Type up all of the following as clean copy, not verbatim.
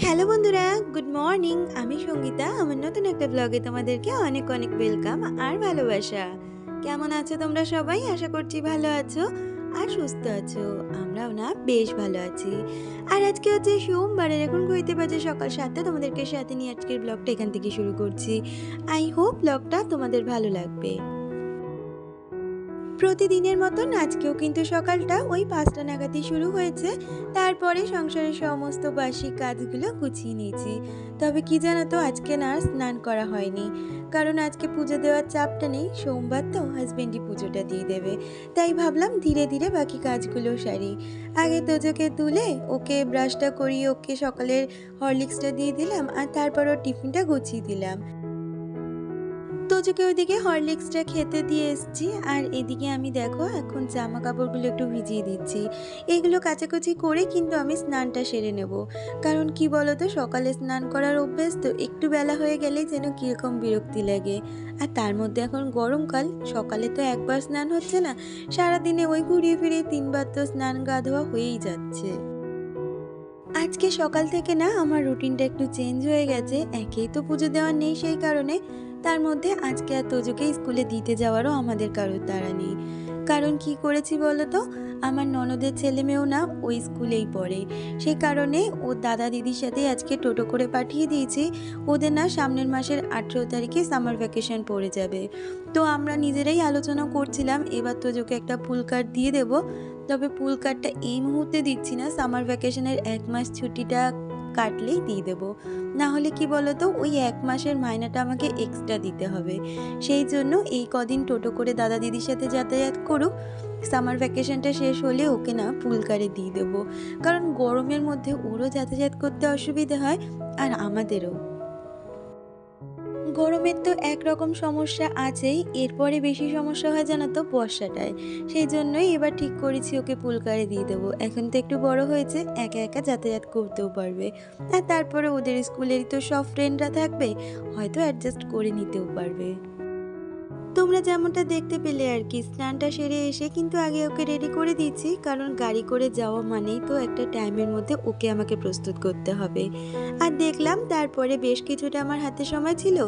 Hello বন্ধুরা, good morning. আমি সঙ্গীতা। আমার নতুন একটা ব্লগে তোমাদেরকে অনেক অনেক ওয়েলকাম আর ভালোবাসা। কেমন আছো তোমরা সবাই? আশা করছি ভালো আছো আর সুস্থ আছো। আমরাও না বেশ ভালো আছি। আর আজকে হচ্ছে সোমবার, আর এখন ঘড়িতে বাজে সকাল 7টা। তোমাদেরকে সাথে নিয়ে আজকের ব্লগটা এখান থেকে শুরু করছি। আই হোপ ব্লগটা তোমাদের ভালো লাগবে। প্রতিদিনের মতন আজকেও কিন্তু সকালটা ওই 5টা নাগাদই শুরু হয়েছে। তারপরে সংসারের সমস্ত বাসি কাজগুলো গুছিয়ে নিয়েছি। তবে কি জানো তো, আজকে না স্নান করা হয়নি, কারণ আজকে পুজো দেওয়ার চাপটা নেই। সোমবার তো হাজবেন্ডই পুজোটা দিয়ে দেবে, তাই ভাবলাম ধীরে ধীরে বাকি কাজগুলো সারি। আগে তোজোকে তুলে ওকে ব্রাশটা করিয়ে ওকে সকালের হরলিক্সটা দিয়ে দিলাম, আর তারপর ওর টিফিনটা গুছিয়ে দিলাম। তোজোকে ওইদিকে হরলিক্সটা খেতে দিয়ে এসেছি, আর এদিকে আমি দেখো এখন জামা কাপড়গুলো একটু ভিজিয়ে দিচ্ছি। এগুলো কাচাকুচি করে কিন্তু আমি স্নানটা সেরে নেব, কারণ কি বলতো, সকালে স্নান করার অভ্যেস তো, একটু বেলা হয়ে গেলেই যেন কীরকম বিরক্তি লাগে। আর তার মধ্যে এখন গরমকাল, সকালে তো একবার স্নান হচ্ছে না, সারাদিনে ওই ঘুরিয়ে ফিরিয়ে 3বার তো স্নান গা ধোয়া হয়েই যাচ্ছে। আজকে সকাল থেকে না আমার রুটিনটা একটু চেঞ্জ হয়ে গেছে। একেই তো পুজো দেওয়ার নেই, সেই কারণে তার মধ্যে আজকে আর তোজোকে স্কুলে দিতে যাওয়ারও আমাদের কারোর তাড়া নেই। কারণ কি করেছি বলো তো, আমার ননদের ছেলে মেয়েও না ওই স্কুলেই পড়ে, সেই কারণে ও দাদা দিদির সাথে আজকে টোটো করে পাঠিয়ে দিয়েছি। ওদের না সামনের মাসের 18 তারিখে সামার ভ্যাকেশন পড়ে যাবে। তো আমরা নিজেরাই আলোচনা করছিলাম এবার তোজোকে একটা ফুল কার্ড দিয়ে দেবো। তবে ফুল কার্ডটা এই মুহূর্তে দিচ্ছি না, সামার ভ্যাকেশনের 1 মাস ছুটিটা কাটলেই দিয়ে দেবো। না হলে কি বলতো, ওই 1 মাসের মাইনাটা আমাকে এক্সট্রা দিতে হবে। সেই জন্য এই কদিন টোটো করে দাদা দিদির সাথে যাতায়াত করুক, সামার ভ্যাকেশনটা শেষ হলে ওকে না ফুল কার্ডে দিয়ে দেবো। কারণ গরমের মধ্যে ওরও যাতায়াত করতে অসুবিধে হয়, আর আমাদেরও। গরমের তো একরকম সমস্যা আছেই, এরপরে বেশি সমস্যা হয় জানো তো বর্ষাটায়। সেই জন্যই এবার ঠিক করেছি ওকে পুলকারে দিয়ে দেবো। এখন তো একটু বড় হয়েছে, একা একা যাতায়াত করতেও পারবে। আর তারপরে ওদের স্কুলেরই তো সব ফ্রেন্ডরা থাকবে, হয়তো অ্যাডজাস্ট করে নিতেও পারবে। তোমরা যেমনটা দেখতে পেলে আর কি, স্নানটা সেরে এসে কিন্তু আগে ওকে রেডি করে দিয়েছি, কারণ গাড়ি করে যাওয়া মানেই তো একটা টাইমের মধ্যে ওকে আমাকে প্রস্তুত করতে হবে। আর দেখলাম তারপরে বেশ কিছুটা আমার হাতে সময় ছিল,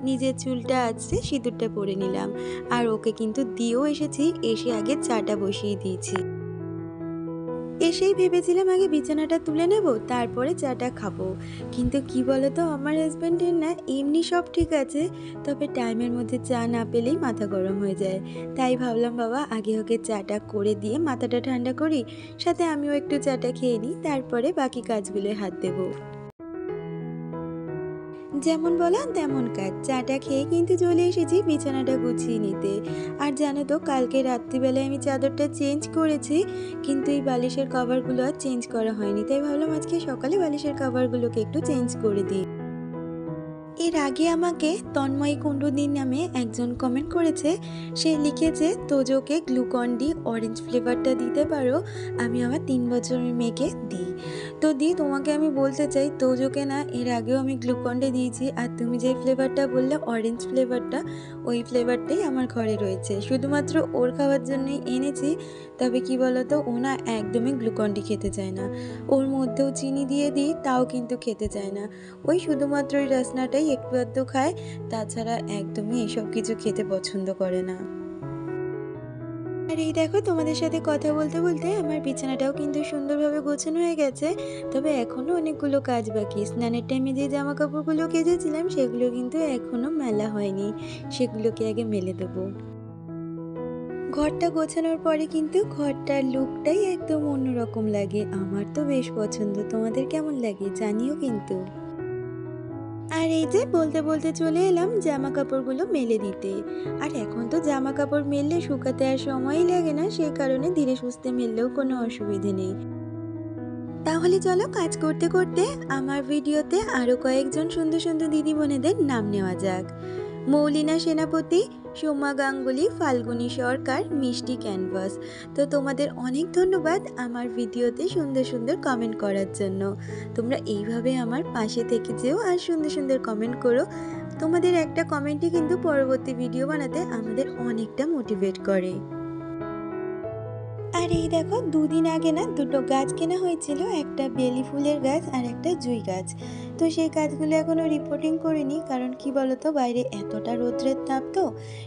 নিজের চুলটা আঁচড়ে সিঁদুরটা পরে নিলাম। আর ওকে কিন্তু দিয়েও এসেছি, এসে আগে চাটা বসিয়ে দিয়েছি। এসেই ভেবেছিলাম আগে বিছানাটা তুলে নেব, তারপরে চাটা খাবো। কিন্তু কি বলতো, আমার হাজব্যান্ডের না এমনি সব ঠিক আছে, তবে টাইমের মধ্যে চা না পেলেই মাথা গরম হয়ে যায়। তাই ভাবলাম বাবা আগে ওকে চাটা করে দিয়ে মাথাটা ঠান্ডা করি, সাথে আমিও একটু চাটা খেয়ে নিই, তারপরে বাকি কাজগুলোয় হাত দেবো। যেমন বলা তেমন কাজ, চাটা খেয়ে কিন্তু চলে এসেছি বিছানাটা গুছিয়ে নিতে। আর জানো তো, কালকে রাত্রিবেলায় আমি চাদরটা চেঞ্জ করেছি, কিন্তু এই বালিশের কভারগুলো আর চেঞ্জ করা হয়নি, তাই ভাবলাম আজকে সকালে বালিশের কভারগুলোকে একটু চেঞ্জ করে দিই। এর আগে আমাকে তন্ময়ী কুণ্ডুদি নামে একজন কমেন্ট করেছে। সে লিখেছে তোজোকে গ্লুকন ডি অরেঞ্জ ফ্লেভারটা দিতে পারো, আমি আমার 3 বছরের মেয়েকে দিই। তো তোমাকে আমি বলতে চাই, তোজোকে না এর আগেও আমি গ্লুকন ডি দিয়েছি, আর তুমি যে ফ্লেভারটা বললে অরেঞ্জ ফ্লেভারটা, ওই ফ্লেভারটাই আমার ঘরে রয়েছে, শুধুমাত্র ওর খাওয়ার জন্যই এনেছি। তবে কি বলতো, ও না একদমই গ্লুকন ডি খেতে চায় না। ওর মধ্যেও চিনি দিয়ে দিই, তাও কিন্তু খেতে চায় না। ওই শুধুমাত্র ওই রসনাটাই একটু আধটু খায়, তাছাড়া একদমই এসব কিছু খেতে পছন্দ করে না। আর এই দেখো, তোমাদের সাথে কথা বলতে বলতে আমার বিছানাটাও কিন্তু সুন্দরভাবে গোছানো হয়ে গেছে। তবে এখনও অনেকগুলো কাজ বাকি। স্নানের টাইমে যে জামা কাপড়গুলো কেচেছিলাম সেগুলো কিন্তু এখনও মেলা হয়নি, সেগুলোকে আগে মেলে দেবো। ঘরটা গোছানোর পরে কিন্তু ঘরটার লুকটাই একদম অন্যরকম লাগে। আমার তো বেশ পছন্দ, তোমাদের কেমন লাগে জানিও কিন্তু। আর এই যে বলতে বলতে চলে এলাম জামা কাপড়গুলো মেলে দিতে। আর এখন তো জামা কাপড় মেললে শুকাতে আর সময়ই লাগে না, সেই কারণে ধীরে সুস্থে মেললেও কোনো অসুবিধে নেই। তাহলে চলো কাজ করতে করতে আমার ভিডিওতে আরও কয়েকজন সুন্দর সুন্দর দিদি বোনেদের নাম নেওয়া যাক। মৌলিনা সেনাপতি, সোমা গাঙ্গুলি, ফাল্গুনী সরকার, মিষ্টি ক্যানভাস। তো তোমাদের অনেক ধন্যবাদ আমার ভিডিওতে সুন্দর সুন্দর কমেন্ট করার জন্য। তোমরা এইভাবে আমার পাশে থেকে যেও আর সুন্দর সুন্দর কমেন্ট করো। তোমাদের একটা কমেন্টই কিন্তু পরবর্তী ভিডিও বানাতে আমাদের অনেকটা মোটিভেট করে। আর এই দেখো, দুদিন আগে না দুটো গাছ কেনা হয়েছিল, একটা বেলি ফুলের গাছ আর একটা জুঁই গাছ। তো সেই গাছগুলো এখনও রিপোর্টিং করিনি, কারণ কি বলতো বাইরে এতটা রৌদ্রের তাপ, তো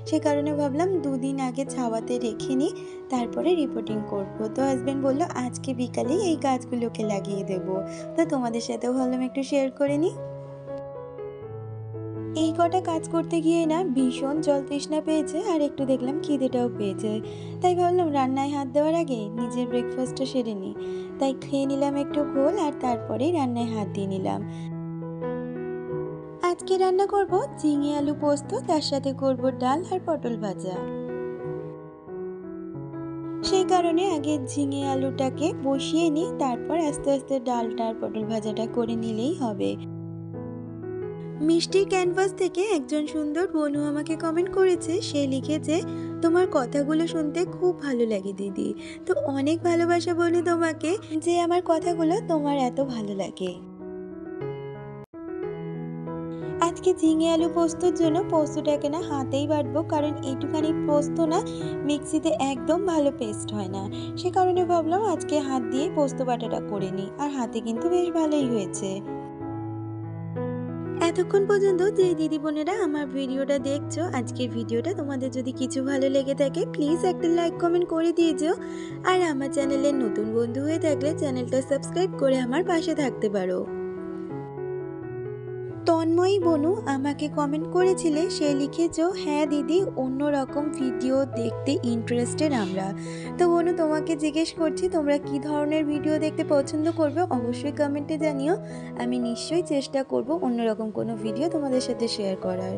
সে কারণে ভাবলাম দুদিন আগে ছাওয়াতে রেখে নিই, তারপরে রিপোর্টিং করব। তো হাজব্যান্ড বললো আজকে বিকালেই এই গাছগুলোকে লাগিয়ে দেব। তো তোমাদের সাথেও ভাবলাম একটু শেয়ার করে নিই। এই কটা কাজ করতে গিয়ে না ভীষণ জল তৃষ্ণা পেয়েছে, আর একটু দেখলাম খিদেটাও পেয়েছে। তাই ভাবলাম রান্নায় হাত দেওয়ার আগে নিজের ব্রেকফাস্টটা সেরে নিই। তাই খেয়ে নিলাম একটু ঘোল, আর তারপরেই রান্নায় হাত দিয়ে নিলাম। আজকে রান্না করব ঝিঙে আলু পোস্ত, তার সাথে করব ডাল আর পটল ভাজা। সেই কারণে আগে ঝিঙে আলুটাকে বসিয়ে নিই, তারপর আস্তে আস্তে ডালটা আর পটল ভাজাটা করে নিলেই হবে। মিষ্টির ক্যানভাস থেকে একজন সুন্দর বনু আমাকে কমেন্ট করেছে। সে লিখেছে, তোমার কথাগুলো শুনতে খুব ভালো লাগে দিদি। তো অনেক ভালোবাসা বনু তোমাকে, যে আমার কথাগুলো তোমার এত ভালো লাগে। আজকে ঝিঙে আলু পোস্তর জন্য পোস্তটাকে না হাতেই বাটবো, কারণ এইটুখানি পোস্ত না মিক্সিতে একদম ভালো পেস্ট হয় না। সে কারণে ভাবলাম আজকে হাত দিয়ে পোস্ত বাটাটা করে নিই, আর হাতে কিন্তু বেশ ভালোই হয়েছে। এতক্ষণ পর্যন্ত যে দিদি বোনেরা আমার ভিডিওটা দেখছো, আজকের ভিডিওটা তোমাদের যদি কিছু ভালো লেগে থাকে প্লিজ একটা লাইক কমেন্ট করে দিয়েছো। আর আমার চ্যানেলের নতুন বন্ধু হয়ে থাকলে চ্যানেলটা সাবস্ক্রাইব করে আমার পাশে থাকতে পারো। তন্ময়ী বনু আমাকে কমেন্ট করেছিলে, সে লিখেছ, হ্যাঁ দিদি অন্যরকম ভিডিও দেখতে ইন্টারেস্টেড আমরা। তো বনু তোমাকে জিজ্ঞেস করছি, তোমরা কি ধরনের ভিডিও দেখতে পছন্দ করবে অবশ্যই কমেন্টে জানিও। আমি নিশ্চয়ই চেষ্টা করব অন্যরকম কোনো ভিডিও তোমাদের সাথে শেয়ার করার।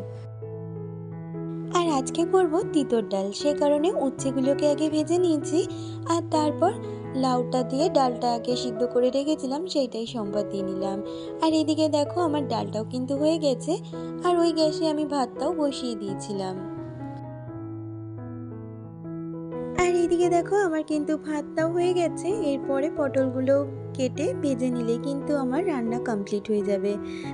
আর আজকে করব তিতর ডাল, সে কারণে উচ্ছেগুলোকে আগে ভেজে নিয়েছি, আর তারপর লাউটা দিয়ে ডালটা আগে সিদ্ধ করে রেখেছিলাম সেইটাই সম্বাদ দিয়ে নিলাম। আর এদিকে দেখো আমার ডালটাও কিন্তু হয়ে গেছে, আর ওই গ্যাসে আমি ভাতটাও বসিয়ে দিয়েছিলাম। আর এইদিকে দেখো আমার কিন্তু ভাতটাও হয়ে গেছে, এরপরে পটলগুলো কেটে ভেজে নিলে কিন্তু আমার রান্না কমপ্লিট হয়ে যাবে।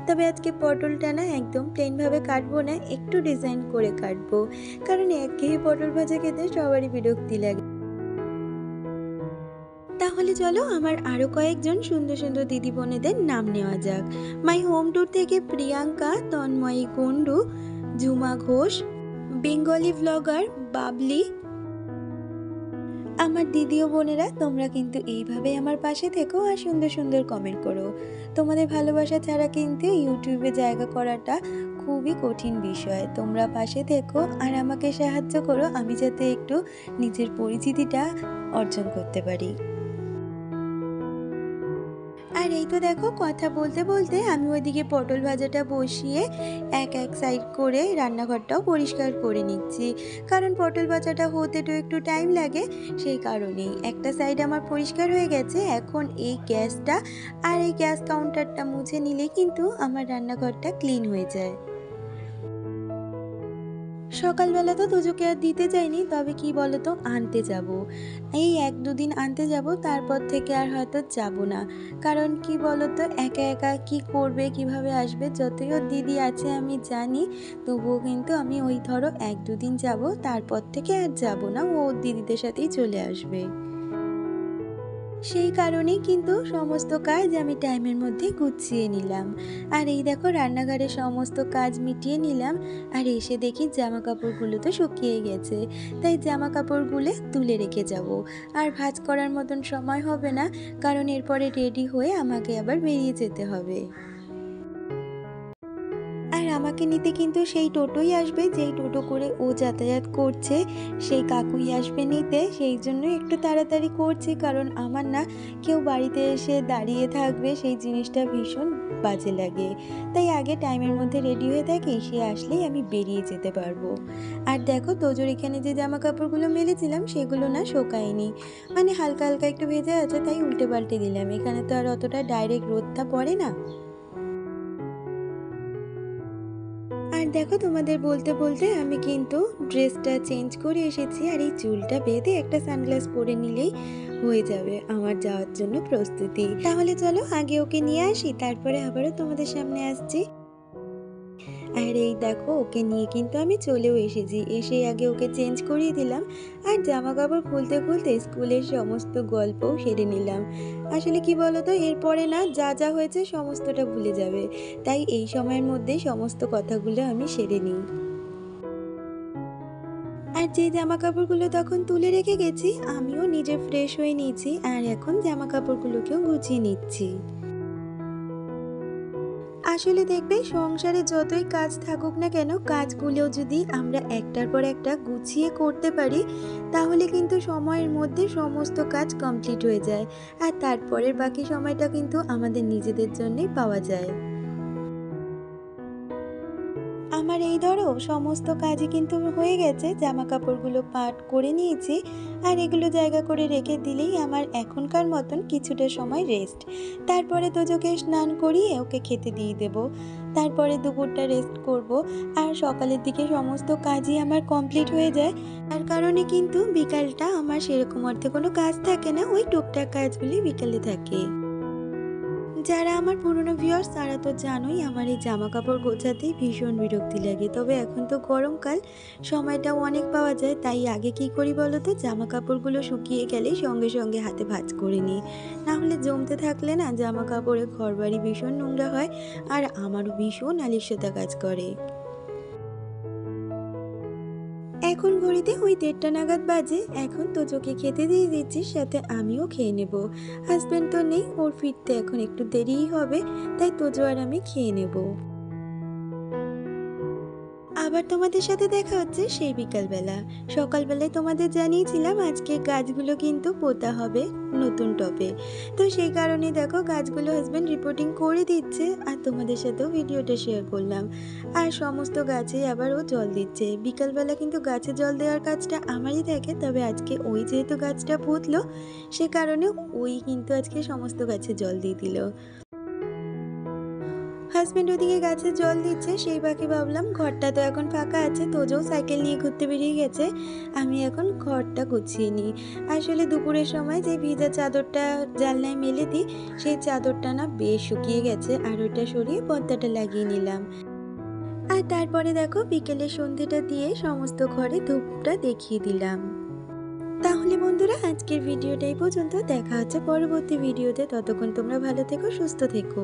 তবে আজকে পটলটা না একদম প্লেনভাবে কাটবো না, একটু ডিজাইন করে কাটবো, কারণ একঘেয়ে পটল ভাজা খেতে সবারই বিরক্তি লাগে। তাহলে চলো আমার আরো কয়েকজন সুন্দর সুন্দর দিদি বোনেদের নাম নেওয়া যাক। মাই হোম ট্যুর থেকে প্রিয়াঙ্কা, তন্ময়ী কুণ্ডু, ঝুমা ঘোষ, বেঙ্গলি ভ্লগার বাবলি। আমার দিদি ও বোনেরা তোমরা কিন্তু এইভাবে আমার পাশে থেকো আর সুন্দর সুন্দর কমেন্ট করো। তোমাদের ভালোবাসা ছাড়া কিন্তু ইউটিউবে জায়গা করাটা খুবই কঠিন বিষয়। তোমরা পাশে থেকো আর আমাকে সাহায্য করো, আমি যাতে একটু নিজের পরিচিতিটা অর্জন করতে পারি। আর এই তো দেখো কথা বলতে বলতে আমি ওইদিকে পটল ভাজাটা বসিয়ে এক এক সাইড করে রান্নাঘরটাও পরিষ্কার করে নিচ্ছি, কারণ পটল ভাজাটা হতে তো একটু টাইম লাগে। সেই কারণেই একটা সাইড আমার পরিষ্কার হয়ে গেছে। এখন এই গ্যাসটা আর এই গ্যাস কাউন্টারটা মুছে নিলে কিন্তু আমার রান্নাঘরটা ক্লিন হয়ে যায়। সকালবেলা তো দুজোকে আর দিতে যাইনি, তবে কি বলতো আনতে যাব, এই 1-2 দিন আনতে যাব, তারপর থেকে আর হয়তো যাব না। কারণ কি বলতো একা একা কি করবে, কিভাবে আসবে, যতই ওর দিদি আছে আমি জানি, তবুও কিন্তু আমি ওই ধরো 1-2 দিন যাব, তারপর থেকে আর যাব না, ও ওর দিদিদের সাথেই চলে আসবে। সেই কারণেই কিন্তু সমস্ত কাজ আমি টাইমের মধ্যে গুছিয়ে নিলাম। আর এই দেখো রান্নাঘরের সমস্ত কাজ মিটিয়ে নিলাম, আর এসে দেখি জামা কাপড়গুলো তো শুকিয়ে গেছে, তাই জামা কাপড়গুলো তুলে রেখে যাব। আর ভাঁজ করার মতন সময় হবে না, কারণ এরপরে রেডি হয়ে আমাকে আবার বেরিয়ে যেতে হবে। আর আমাকে নিতে কিন্তু সেই টোটোই আসবে, যেই টোটো করে ও যাতায়াত করছে সেই কাকুই আসবে নিতে। সেই জন্য একটু তাড়াতাড়ি করছি, কারণ আমার না কেউ বাড়িতে এসে দাঁড়িয়ে থাকবে সেই জিনিসটা ভীষণ বাজে লাগে। তাই আগে টাইমের মধ্যে রেডি হয়ে থাকি, সে আসলেই আমি বেরিয়ে যেতে পারবো। আর দেখো তোজোর এখানে যে জামা কাপড়গুলো মেলেছিলাম সেগুলো না শোকায়নি, মানে হালকা হালকা একটু ভেজে আছে, তাই উল্টে পাল্টে দিলাম। এখানে তো আর অতটা ডাইরেক্ট রোদটা পড়ে না। আর দেখো তোমাদের বলতে বলতে আমি কিন্তু ড্রেসটা চেঞ্জ করে এসেছি, আর এই চুলটা বেঁধে একটা সানগ্লাস পরে নিলেই হয়ে যাবে আমার যাওয়ার জন্য প্রস্তুতি। তাহলে চলো আগে ওকে নিয়ে আসি, তারপরে আবারও তোমাদের সামনে আসছি। আর এই দেখো ওকে নিয়ে কিন্তু আমি চলেও এসেছি, এসে আগে ওকে চেঞ্জ করিয়ে দিলাম আর জামা কাপড় খুলতে খুলতে স্কুলের সমস্ত গল্পও সেরে নিলাম। আসলে কি বলতো, এরপরে না যা যা হয়েছে সমস্তটা ভুলে যাবে, তাই এই সময়ের মধ্যেই সমস্ত কথাগুলো আমি সেরে নিই। আর যে জামা কাপড়গুলো তখন তুলে রেখে গেছি, আমিও নিজে ফ্রেশ হয়ে নিয়েছি আর এখন জামা কাপড়গুলোকেও গুছিয়ে নিচ্ছি। আসলে দেখবে সংসারে যতই কাজ থাকুক না কেন, কাজগুলো যদি আমরা একটার পর একটা গুছিয়ে করতে পারি তাহলে কিন্তু সময়ের মধ্যে সমস্ত কাজ কমপ্লিট হয়ে যায় আর তারপরের বাকি সময়টা কিন্তু আমাদের নিজেদের জন্যই পাওয়া যায়। আমার এই ধরো সমস্ত কাজই কিন্তু হয়ে গেছে, জামা কাপড়গুলো পাট করে নিয়েছি আর এগুলো জায়গা করে রেখে দিলেই আমার এখনকার মতন কিছুটা সময় রেস্ট। তারপরে তোজোকে স্নান করিয়ে ওকে খেতে দিয়ে দেব, তারপরে দুপুরটা রেস্ট করব আর সকালের দিকে সমস্ত কাজই আমার কমপ্লিট হয়ে যায়। তার কারণে কিন্তু বিকালটা আমার সেরকম অর্থে কোনো কাজ থাকে না, ওই টুকটাক কাজগুলি বিকালে থাকে। যারা আমার পুরনো ভিউয়ার্স তারা তো জানোই আমার এই জামা কাপড় গোছাতেই ভীষণ বিরক্তি লাগে, তবে এখন তো গরমকাল, সময়টাও অনেক পাওয়া যায়, তাই আগে কি করি বলো তো, জামা কাপড়গুলো শুকিয়ে গেলেই সঙ্গে সঙ্গে হাতে ভাঁজ করে নিই, না হলে জমতে থাকলে না জামা কাপড়ে ঘরবাড়ি ভীষণ নোংরা হয় আর আমারও ভীষণ আলিস্যতা কাজ করে। এখন ঘড়িতে ওই 1:30টা নাগাদ বাজে, এখন তোজোকে খেতে দিয়ে দিচ্ছি, সাথে আমিও খেয়ে নেব। হাজবেন্ড তো নেই, ওর ফিরতে এখন একটু দেরিই হবে, তাই তোজো আর আমি খেয়ে নেব। আবার তোমাদের সাথে দেখা হচ্ছে সেই বিকালবেলা। সকালবেলায় তোমাদের জানিয়েছিলাম আজকে গাছগুলো কিন্তু পোঁতা হবে নতুন টবে, তো সেই কারণে দেখো গাছগুলো হাজবেন্ড রিপোর্টিং করে দিচ্ছে আর তোমাদের সাথেও ভিডিওটা শেয়ার করলাম। আর সমস্ত গাছে আবার ও জল দিচ্ছে, বিকালবেলা কিন্তু গাছে জল দেওয়ার কাজটা আমারই থাকে, তবে আজকে ওই যেহেতু গাছটা পুঁতলো সে কারণে ওই কিন্তু আজকে সমস্ত গাছে জল দিয়ে দিল। হাজবেন্ড ওদিকে গাছে জল দিচ্ছে, সেই ফাঁকে ভাবলাম ঘরটা তো এখন ফাঁকা আছে, তোজও সাইকেল নিয়ে ঘুরতে বেরিয়ে গেছে, আমি এখন ঘরটা গুছিয়ে নিই। আসলে দুপুরের সময় যে ভিজা চাদরটা জানলায় মেলে দিই সেই চাদরটা না বেশ শুকিয়ে গেছে আর ওটা সরিয়ে পর্দাটা লাগিয়ে নিলাম। আর তারপরে দেখো বিকেলে সন্ধ্যেটা দিয়ে সমস্ত ঘরে ধূপটা দেখিয়ে দিলাম। তাহলে বন্ধুরা আজকের ভিডিওটা এই পর্যন্ত, দেখা হচ্ছে পরবর্তী ভিডিওতে, ততক্ষণ তোমরা ভালো থেকো, সুস্থ থেকো।